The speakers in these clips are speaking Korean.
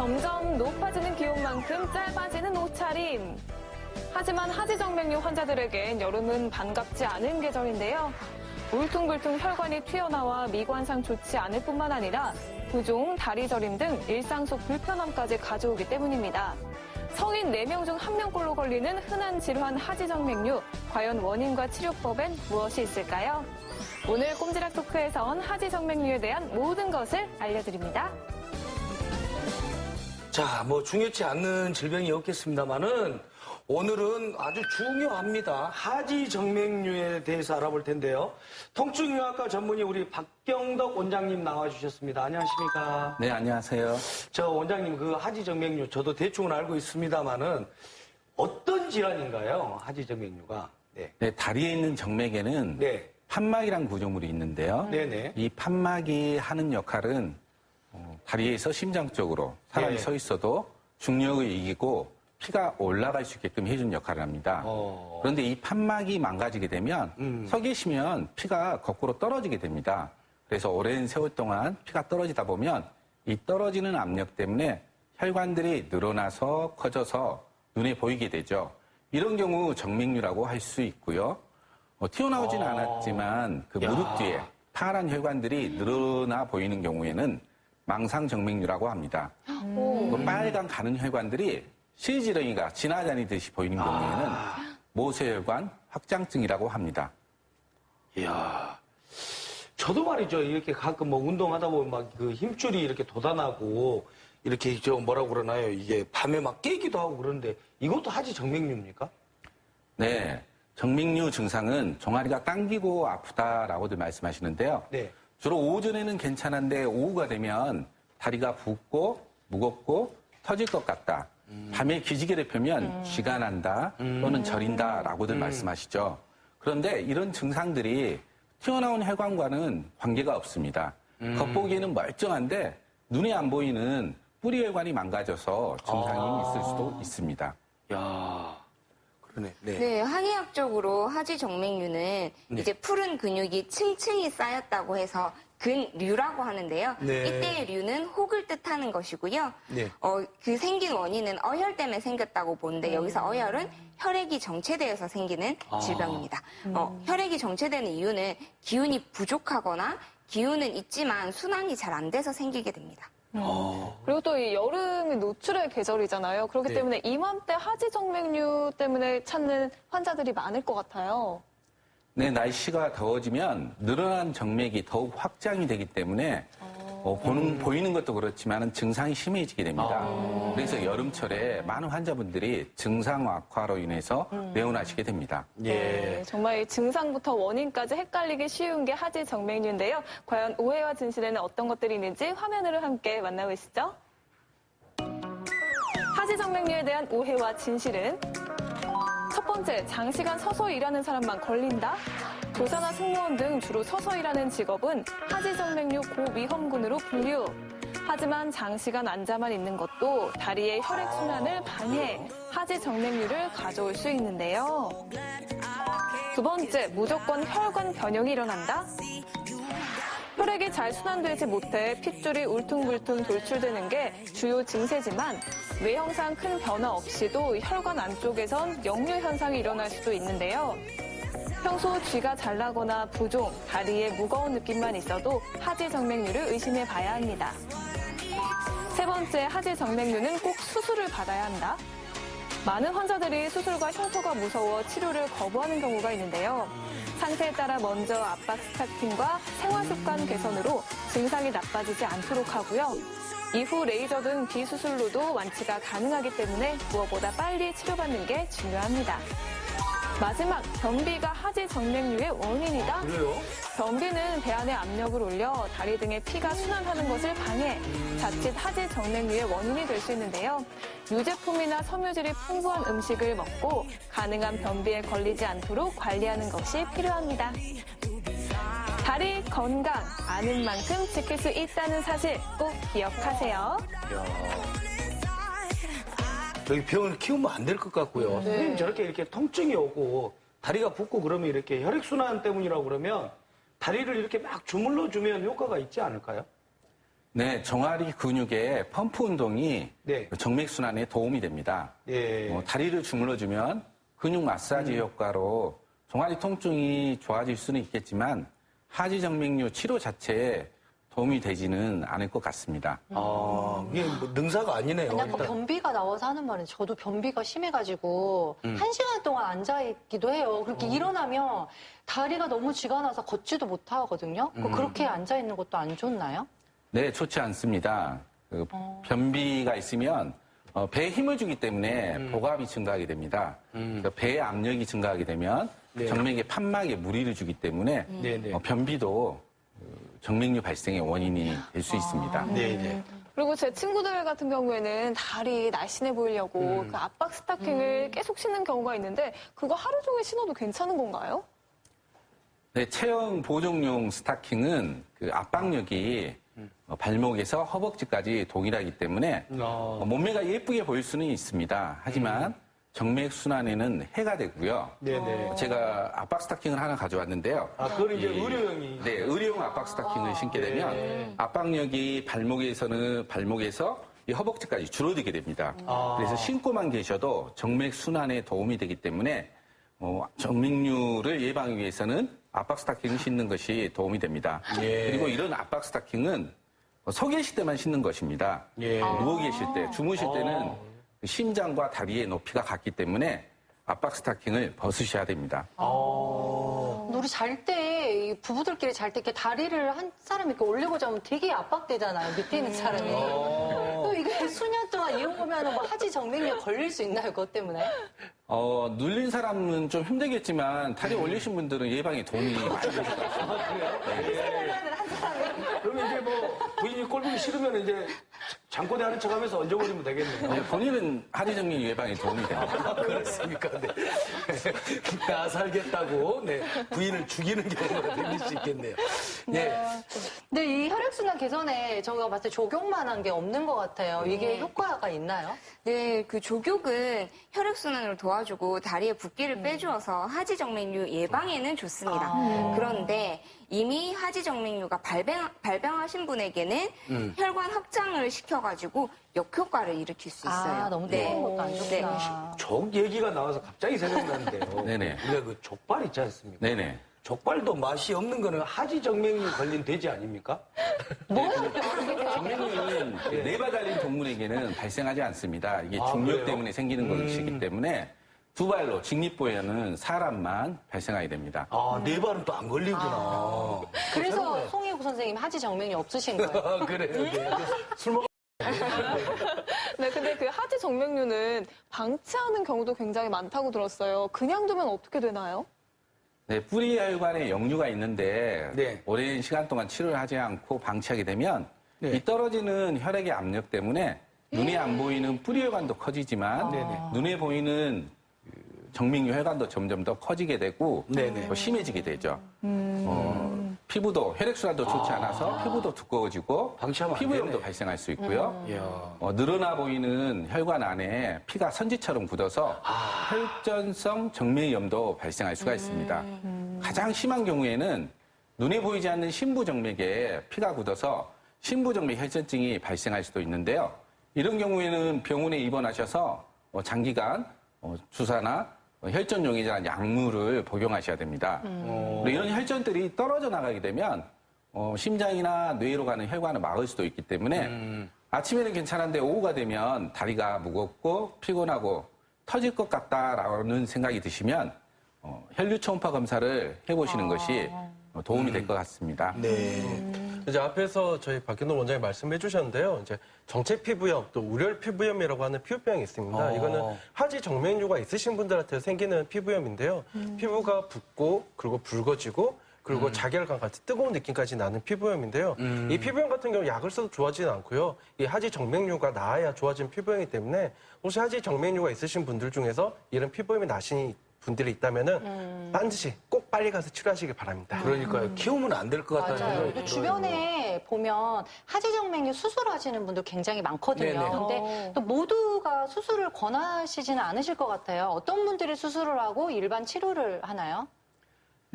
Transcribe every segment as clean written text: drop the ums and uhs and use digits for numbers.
점점 높아지는 기온만큼 짧아지는 옷차림. 하지만 하지정맥류 환자들에겐 여름은 반갑지 않은 계절인데요. 울퉁불퉁 혈관이 튀어나와 미관상 좋지 않을 뿐만 아니라 부종, 다리 저림 등 일상 속 불편함까지 가져오기 때문입니다. 성인 4명 중 1명꼴로 걸리는 흔한 질환 하지정맥류, 과연 원인과 치료법엔 무엇이 있을까요? 오늘 꼼지락 토크에선 하지정맥류에 대한 모든 것을 알려드립니다. 자, 중요치 않는 질병이 없겠습니다만은 오늘은 아주 중요합니다. 하지정맥류에 대해서 알아볼 텐데요. 통증의학과 전문의 우리 박경덕 원장님 나와주셨습니다. 안녕하십니까? 네, 안녕하세요. 저 원장님, 그 하지정맥류 저도 대충은 알고 있습니다만은 어떤 질환인가요? 하지정맥류가. 네, 다리에 있는 정맥에는 네. 판막이란 구조물이 있는데요. 네네. 이 판막이 하는 역할은 다리에서 심장 쪽으로 사람이 네. 서 있어도 중력을 이기고 피가 올라갈 수 있게끔 해주는 역할을 합니다. 그런데 이 판막이 망가지게 되면 서 계시면 피가 거꾸로 떨어지게 됩니다. 그래서 오랜 세월 동안 피가 떨어지다 보면 이 떨어지는 압력 때문에 혈관들이 늘어나서 커져서 눈에 보이게 되죠. 이런 경우 정맥류라고 할 수 있고요. 튀어나오지는 않았지만 그 무릎 뒤에 파란 혈관들이 늘어나 보이는 경우에는 망상정맥류라고 합니다. 그 빨간 가는 혈관들이 실지렁이가 지나다니듯이 보이는 경우에는 모세혈관 확장증이라고 합니다. 이야, 저도 말이죠. 이렇게 가끔 운동하다 보면 막 그 힘줄이 이렇게 돋아나고 이렇게 뭐라고 그러나요? 이게 밤에 막 깨기도 하고 그러는데 이것도 하지정맥류입니까? 네. 정맥류 증상은 종아리가 당기고 아프다라고들 말씀하시는데요. 네. 주로 오전에는 괜찮은데 오후가 되면 다리가 붓고 무겁고 터질 것 같다. 밤에 기지개를 펴면 쥐가 난다 또는 저린다라고들 말씀하시죠. 그런데 이런 증상들이 튀어나온 혈관과는 관계가 없습니다. 겉보기에는 멀쩡한데 눈에 안 보이는 뿌리 혈관이 망가져서 증상이 있을 수도 있습니다. 야, 그러네. 네. 네, 한의학적으로 하지정맥류는 이제 푸른 근육이 층층이 쌓였다고 해서 근류라고 하는데요. 네. 이때의 류는 혹을 뜻하는 것이고요. 네. 그 생긴 원인은 어혈 때문에 생겼다고 보는데 여기서 어혈은 혈액이 정체되어서 생기는 질병입니다. 혈액이 정체되는 이유는 기운이 부족하거나 기운은 있지만 순환이 잘 안 돼서 생기게 됩니다. 그리고 또 이 여름이 노출의 계절이잖아요. 그렇기 네. 때문에 이맘때 하지정맥류 때문에 찾는 환자들이 많을 것 같아요. 네, 날씨가 더워지면 늘어난 정맥이 더욱 확장이 되기 때문에 보이는 것도 그렇지만 증상이 심해지게 됩니다. 그래서 여름철에 많은 환자분들이 증상 악화로 인해서 내원하시게 됩니다. 예. 네, 정말 이 증상부터 원인까지 헷갈리기 쉬운 게 하지정맥류인데요. 과연 오해와 진실에는 어떤 것들이 있는지 화면으로 함께 만나보시죠. 하지정맥류에 대한 오해와 진실은 첫 번째, 장시간 서서 일하는 사람만 걸린다? 교사나 승무원 등 주로 서서 일하는 직업은 하지정맥류 고위험군으로 분류. 하지만 장시간 앉아만 있는 것도 다리의 혈액순환을 방해, 하지정맥류를 가져올 수 있는데요. 두 번째, 무조건 혈관 변형이 일어난다? 혈액이 잘 순환되지 못해 핏줄이 울퉁불퉁 돌출되는 게 주요 증세지만 외형상 큰 변화 없이도 혈관 안쪽에선 역류 현상이 일어날 수도 있는데요. 평소 쥐가 잘 나거나 부종, 다리에 무거운 느낌만 있어도 하지정맥류를 의심해 봐야 합니다. 세 번째, 하지정맥류는 꼭 수술을 받아야 한다. 많은 환자들이 수술과 흉터가 무서워 치료를 거부하는 경우가 있는데요. 상태에 따라 먼저 압박 스타팅과 생활습관 개선으로 증상이 나빠지지 않도록 하고요. 이후 레이저 등 비수술로도 완치가 가능하기 때문에 무엇보다 빨리 치료받는 게 중요합니다. 마지막, 변비가 하지정맥류의 원인이다? 그래요? 변비는 배 안에 압력을 올려 다리 등의 피가 순환하는 것을 방해, 자칫 하지정맥류의 원인이 될 수 있는데요. 유제품이나 섬유질이 풍부한 음식을 먹고 가능한 변비에 걸리지 않도록 관리하는 것이 필요합니다. 다리 건강, 아는 만큼 지킬 수 있다는 사실 꼭 기억하세요. 여기 병을 키우면 안 될 것 같고요. 선생님 저렇게 이렇게 통증이 오고 다리가 붓고 그러면 이렇게 혈액순환 때문이라고 그러면 다리를 이렇게 막 주물러 주면 효과가 있지 않을까요? 네, 종아리 근육의 펌프 운동이 네. 정맥순환에 도움이 됩니다. 예. 다리를 주물러주면 근육 마사지 효과로 종아리 통증이 좋아질 수는 있겠지만 하지정맥류 치료 자체에 도움이 되지는 않을 것 같습니다. 이게 뭐 능사가 아니네요. 그냥 뭐 일단. 변비가 나와서 하는 말은 저도 변비가 심해가지고 1시간 동안 앉아있기도 해요. 그렇게 일어나면 다리가 너무 쥐가 나서 걷지도 못하거든요. 그렇게 앉아있는 것도 안 좋나요? 네, 좋지 않습니다. 변비가 있으면 배에 힘을 주기 때문에 복압이 증가하게 됩니다. 그래서 배의 압력이 증가하게 되면 네. 정맥의 판막에 무리를 주기 때문에 네네. 변비도 정맥류 발생의 원인이 될 수 있습니다. 네네. 그리고 제 친구들 같은 경우에는 다리 날씬해 보이려고 그 압박 스타킹을 계속 신는 경우가 있는데 그거 하루 종일 신어도 괜찮은 건가요? 네, 체형 보정용 스타킹은 그 압박력이 발목에서 허벅지까지 동일하기 때문에 몸매가 예쁘게 보일 수는 있습니다. 하지만 정맥 순환에는 해가 되고요. 네네. 제가 압박 스타킹을 하나 가져왔는데요. 그건 이제 의료용이. 네, 의료용 압박 스타킹을 신게 되면 압박력이 발목에서 이 허벅지까지 줄어들게 됩니다. 그래서 신고만 계셔도 정맥 순환에 도움이 되기 때문에 정맥류를 예방하기 위해서는 압박 스타킹을 신는 것이 도움이 됩니다. 예. 그리고 이런 압박 스타킹은 서 계실 때만 신는 것입니다. 예. 누워 계실 때, 주무실 때는 심장과 다리의 높이가 같기 때문에 압박 스타킹을 벗으셔야 됩니다. 우리 잘 때, 부부들끼리 잘 때 이렇게 다리를 한 사람이 이렇게 올리고 자면 되게 압박되잖아요. 밑에 있는 사람이. 또 이게 수년 동안 이용하면 뭐 하지 정맥류 걸릴 수 있나요? 그것 때문에? 눌린 사람은 좀 힘들겠지만 다리 올리신 분들은 예방에 도움이 많이 되실 것 같습니다. 그러면 이제 뭐 부인이 꼴보기 싫으면 이제 잠꼬대 하는 척하면서 얹어버리면 되겠네요. 네, 본인은 하지정맥 예방에 도움이 됩니다. 그렇습니까? 네. 나 살겠다고 네. 부인을 죽이는 경우가 생길 수 있겠네요. 예. 근데 이 혈액순환 개선에 저희가 봤을 때 적용만 한 게 없는 것 같아요. 이게 효과가 있나요? 네, 그 족욕은 혈액순환을 도와주고 다리의 붓기를 빼주어서 하지정맥류 예방에는 좋습니다. 그런데 이미 하지정맥류가 발병하신 분에게는 혈관 확장을 시켜가지고 역효과를 일으킬 수 있어요. 너무 네. 뜨거운 것도 안 좋구나. 족 얘기가 나와서 갑자기 생각나는데요. 네네. 우리가 그 족발 있지 않습니까? 네네. 족발도 맛이 없는 거는 하지정맥류 걸린 돼지 아닙니까? 정맥류는 네발 달린 동물에게는 발생하지 않습니다. 이게 아, 중력 그래요? 때문에 생기는 것이기 때문에 두 발로 직립보행은 사람만 발생하게 됩니다. 네 발은 또 안 걸리구나. 그래서 송혜구 선생님 하지 정맥류 없으신 거예요. 그래요. 네. 술 먹. 네, 근데 그 하지 정맥류는 방치하는 경우도 굉장히 많다고 들었어요. 그냥 두면 어떻게 되나요? 네, 뿌리 혈관에 역류가 있는데 네. 오랜 시간 동안 치료를 하지 않고 방치하게 되면 네. 이 떨어지는 혈액의 압력 때문에 눈에 안 보이는 뿌리 혈관도 커지지만 네네. 눈에 보이는 정맥류 혈관도 점점 더 커지게 되고 네네. 더 심해지게 되죠. 피부도 혈액순환도 좋지 않아서 피부도 두꺼워지고 방치하면 안 피부염도 되네. 발생할 수 있고요. 이야. 늘어나 보이는 혈관 안에 피가 선지처럼 굳어서 혈전성 정맥염도 발생할 수가 있습니다. 가장 심한 경우에는 눈에 보이지 않는 심부정맥에 피가 굳어서 심부정맥 혈전증이 발생할 수도 있는데요. 이런 경우에는 병원에 입원하셔서 장기간 주사나 혈전 용이자는 약물을 복용하셔야 됩니다. 그리고 이런 혈전들이 떨어져 나가게 되면 심장이나 뇌로 가는 혈관을 막을 수도 있기 때문에 아침에는 괜찮은데 오후가 되면 다리가 무겁고 피곤하고 터질 것 같다라는 생각이 드시면 혈류 초음파 검사를 해보시는 것이 도움이 될 것 같습니다. 네. 이제 앞에서 저희 박균호 원장님 말씀해 주셨는데요. 이제 정체 피부염 또 우열 피부염이라고 하는 피부병이 있습니다. 이거는 하지 정맥류가 있으신 분들한테 생기는 피부염인데요. 피부가 붓고 그리고 붉어지고 그리고 자결감 같은 뜨거운 느낌까지 나는 피부염인데요. 이 피부염 같은 경우 약을 써도 좋아지는 않고요. 이 하지 정맥류가 나아야 좋아지는 피부염이기 때문에 혹시 하지 정맥류가 있으신 분들 중에서 이런 피부염이 나신 분들이 있다면은 반드시 꼭 빨리 가서 치료하시길 바랍니다. 그러니까요. 키우면 안 될 것 같다는 맞아요. 생각이 또 들어요. 주변에 보면 하지정맥류 수술하시는 분들 굉장히 많거든요. 네네. 근데 또 모두가 수술을 권하시지는 않으실 것 같아요. 어떤 분들이 수술을 하고 일반 치료를 하나요?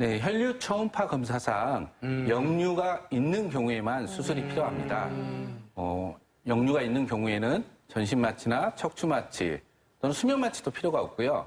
네, 혈류 초음파 검사상 역류가 있는 경우에만 수술이 필요합니다. 역류가 있는 경우에는 전신 마취나 척추 마취 또는 수면 마취도 필요가 없고요.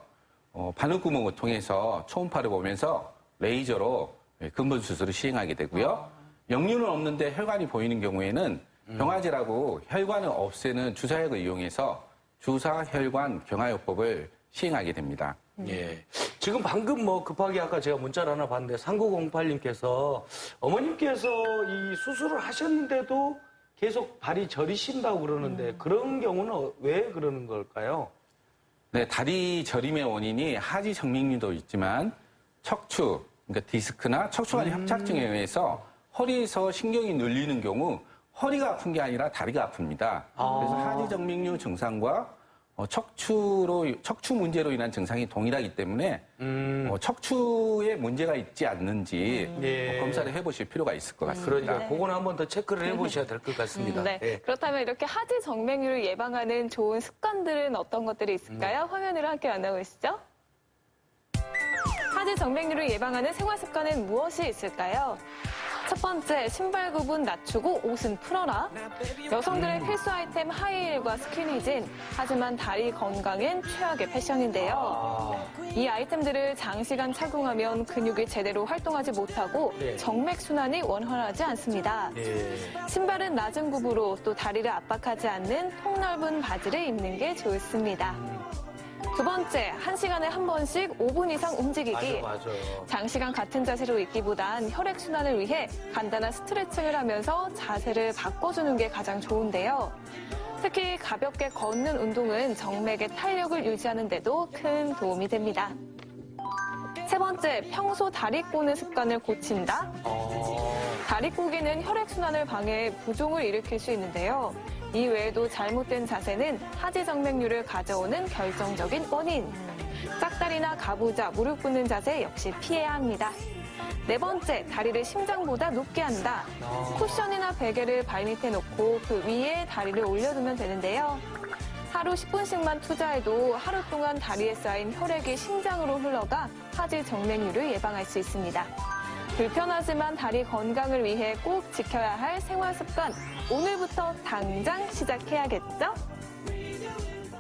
바늘구멍을 통해서 초음파를 보면서 레이저로 근본 수술을 시행하게 되고요. 역류는 없는데 혈관이 보이는 경우에는 경화제라고 혈관을 없애는 주사약을 이용해서 주사혈관 경화요법을 시행하게 됩니다. 예. 지금 방금 뭐 급하게 아까 제가 문자를 하나 봤는데 3908님께서 어머님께서 이 수술을 하셨는데도 계속 발이 저리신다고 그러는데 그런 경우는 왜 그러는 걸까요? 네, 다리 저림의 원인이 하지 정맥류도 있지만 척추, 그러니까 디스크나 척추관 협착증에 의해서 허리에서 신경이 눌리는 경우 허리가 아픈 게 아니라 다리가 아픕니다. 그래서 하지 정맥류 증상과 척추 문제로 인한 증상이 동일하기 때문에 척추에 문제가 있지 않는지 예. 검사를 해보실 필요가 있을 것 같습니다. 그러니까 그거는 한번 더 체크를 해보셔야 될 것 같습니다. 네. 예. 그렇다면 이렇게 하지 정맥류를 예방하는 좋은 습관들은 어떤 것들이 있을까요? 화면으로 함께 만나보시죠. 하지 정맥류를 예방하는 생활 습관은 무엇이 있을까요? 첫 번째, 신발 굽은 낮추고 옷은 풀어라. 여성들의 필수 아이템 하이힐과 스키니진. 하지만 다리 건강엔 최악의 패션인데요. 이 아이템들을 장시간 착용하면 근육이 제대로 활동하지 못하고 네. 정맥순환이 원활하지 않습니다. 예. 신발은 낮은 굽으로 또 다리를 압박하지 않는 폭넓은 바지를 입는 게 좋습니다. 두 번째, 1시간에 한 번씩 5분 이상 움직이기. 맞아. 장시간 같은 자세로 있기보단 혈액순환을 위해 간단한 스트레칭을 하면서 자세를 바꿔주는 게 가장 좋은데요. 특히 가볍게 걷는 운동은 정맥의 탄력을 유지하는 데도 큰 도움이 됩니다. 세 번째, 평소 다리 꼬는 습관을 고친다. 다리 꼬기는 혈액순환을 방해해 부종을 일으킬 수 있는데요. 이 외에도 잘못된 자세는 하지 정맥류를 가져오는 결정적인 원인. 짝다리나 가부좌, 무릎 꿇는 자세 역시 피해야 합니다. 네 번째, 다리를 심장보다 높게 한다. 쿠션이나 베개를 발밑에 놓고 그 위에 다리를 올려두면 되는데요. 하루 10분씩만 투자해도 하루 동안 다리에 쌓인 혈액이 심장으로 흘러가 하지 정맥류를 예방할 수 있습니다. 불편하지만 다리 건강을 위해 꼭 지켜야 할 생활 습관, 오늘부터 당장 시작해야겠죠?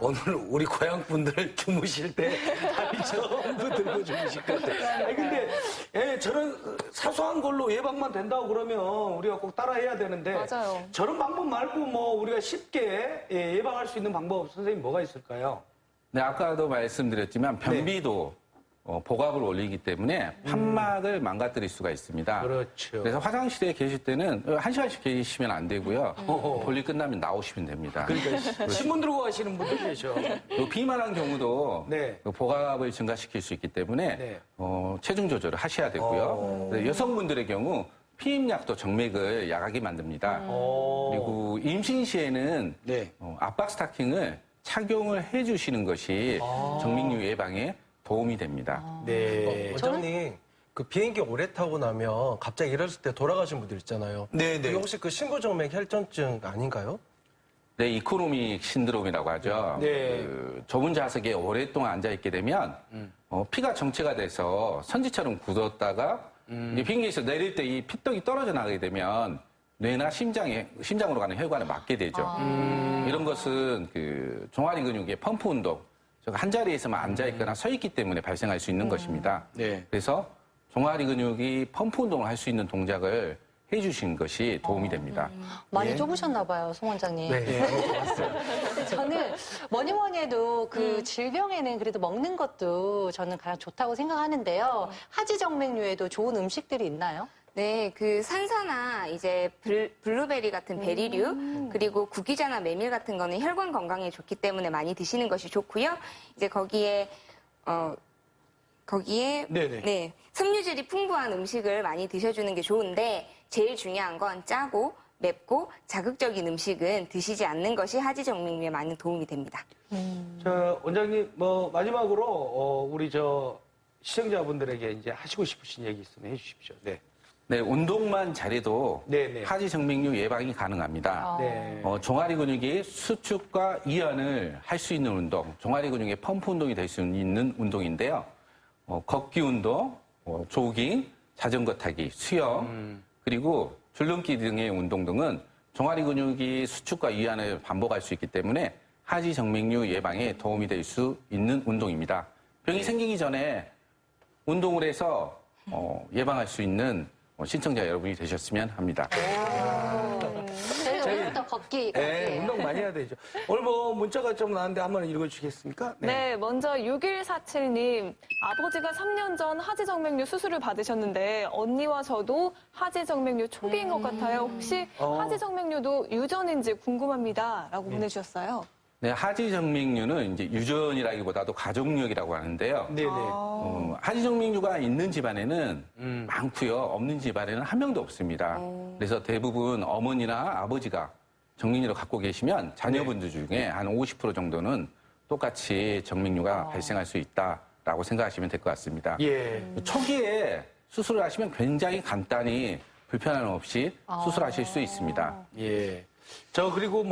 오늘 우리 고향 분들 주무실 때 다리 전부 들고 주무실 것 같아요. 아니, 근데 예, 저런 사소한 걸로 예방만 된다고 그러면 우리가 꼭 따라해야 되는데 맞아요. 저런 방법 말고 뭐 우리가 쉽게 예방할 수 있는 방법 선생님 뭐가 있을까요? 네, 아까도 말씀드렸지만 변비도 복압을 올리기 때문에 판막을 망가뜨릴 수가 있습니다. 그렇죠. 그래서 화장실에 계실 때는 1시간씩 계시면 안 되고요. 볼일 끝나면 나오시면 됩니다. 그러니까 신문 들고 가시는 분들 계셔. 또 비만한 경우도 네. 그 복압을 증가시킬 수 있기 때문에 네. 체중 조절을 하셔야 되고요. 그래서 여성분들의 경우 피임약도 정맥을 약하게 만듭니다. 그리고 임신 시에는 네. 압박 스타킹을 착용을 해주시는 것이 정맥류 예방에 도움이 됩니다. 네. 원장님, 그 비행기 오래 타고 나면 갑자기 일어났을 때 돌아가신 분들 있잖아요. 네, 네. 그게 혹시 그 심부정맥 혈전증 아닌가요? 네, 이코노믹 신드롬이라고 하죠. 네. 그 좁은 좌석에 오랫동안 앉아있게 되면 피가 정체가 돼서 선지처럼 굳었다가 이제 비행기에서 내릴 때 이 피떡이 떨어져 나가게 되면 뇌나 심장으로 가는 혈관에 맞게 되죠. 이런 것은 그 종아리 근육의 펌프 운동, 한 자리에서만 앉아있거나 서 있기 때문에 발생할 수 있는 것입니다. 네. 그래서 종아리 근육이 펌프 운동을 할 수 있는 동작을 해주신 것이 도움이 됩니다. 많이 좁으셨나 봐요, 송 원장님. 네. 근데 저는 뭐니 해도 그 질병에는 그래도 먹는 것도 저는 가장 좋다고 생각하는데요. 하지 정맥류에도 좋은 음식들이 있나요? 네, 그 산사나 이제 블루베리 같은 베리류, 그리고 구기자나 메밀 같은 거는 혈관 건강에 좋기 때문에 많이 드시는 것이 좋고요. 이제 거기에 네네. 네, 섬유질이 풍부한 음식을 많이 드셔주는 게 좋은데 제일 중요한 건 짜고 맵고 자극적인 음식은 드시지 않는 것이 하지 정맥류에 많은 도움이 됩니다. 자, 원장님, 뭐, 마지막으로, 우리 시청자분들에게 이제 하시고 싶으신 얘기 있으면 해주십시오. 네. 네, 운동만 잘해도 네네. 하지 정맥류 예방이 가능합니다. 네. 종아리 근육이 수축과 이완을 할 수 있는 운동, 종아리 근육의 펌프 운동이 될 수 있는 운동인데요. 걷기 운동, 조깅, 자전거 타기, 수영, 그리고 줄넘기 등의 운동 등은 종아리 근육이 수축과 이완을 반복할 수 있기 때문에 하지 정맥류 예방에 도움이 될 수 있는 운동입니다. 병이 생기기 전에 운동을 해서 예방할 수 있는 신청자 여러분이 되셨으면 합니다. 오늘부터 걷기. 네, 운동 많이 해야 되죠. 오늘 뭐 문자가 좀 나왔는데 한번 읽어주시겠습니까? 네, 먼저 6147님. 아버지가 3년 전 하지정맥류 수술을 받으셨는데 언니와 저도 하지정맥류 초기인 것 같아요. 혹시 하지정맥류도 유전인지 궁금합니다. 라고 보내주셨어요. 네, 하지정맥류는 이제 유전이라기보다도 가족력이라고 하는데요. 네네. 하지정맥류가 있는 집안에는 많고요. 없는 집안에는 한 명도 없습니다. 그래서 대부분 어머니나 아버지가 정맥류를 갖고 계시면 자녀분들 중에 한 50% 정도는 똑같이 정맥류가 발생할 수 있다라고 생각하시면 될 것 같습니다. 예. 초기에 수술을 하시면 굉장히 간단히 불편함 없이 수술하실 수 있습니다. 예. 저 그리고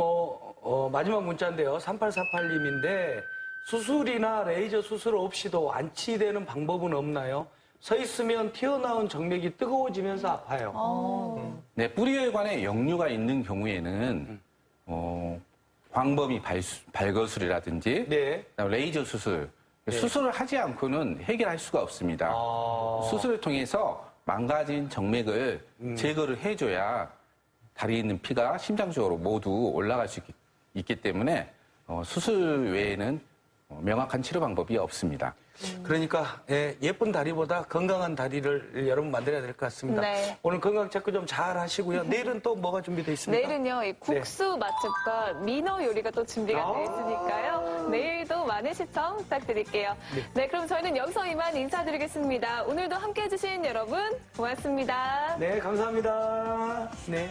마지막 문자인데요. 3848님인데 수술이나 레이저 수술 없이도 안치되는 방법은 없나요? 서 있으면 튀어나온 정맥이 뜨거워지면서 아파요. 네, 뿌리혈관에 역류가 있는 경우에는 광범위 발거술이라든지 네. 그다음에 레이저 수술, 수술을 하지 않고는 해결할 수가 없습니다. 수술을 통해서 망가진 정맥을 제거를 해줘야 다리에 있는 피가 심장 쪽으로 모두 올라갈 수 있기 때문에 수술 외에는 명확한 치료 방법이 없습니다. 그러니까 예쁜 다리보다 건강한 다리를 여러분 만들어야 될 것 같습니다. 네. 오늘 건강 체크 좀 잘 하시고요. 내일은 또 뭐가 준비되어 있습니까? 내일은요, 이 국수 맛집과 민어 요리가 또 준비가 돼 있으니까요. 내일도 많은 시청 부탁드릴게요. 네, 그럼 저희는 여기서 이만 인사드리겠습니다. 오늘도 함께 해주신 여러분 고맙습니다. 네, 감사합니다. 네.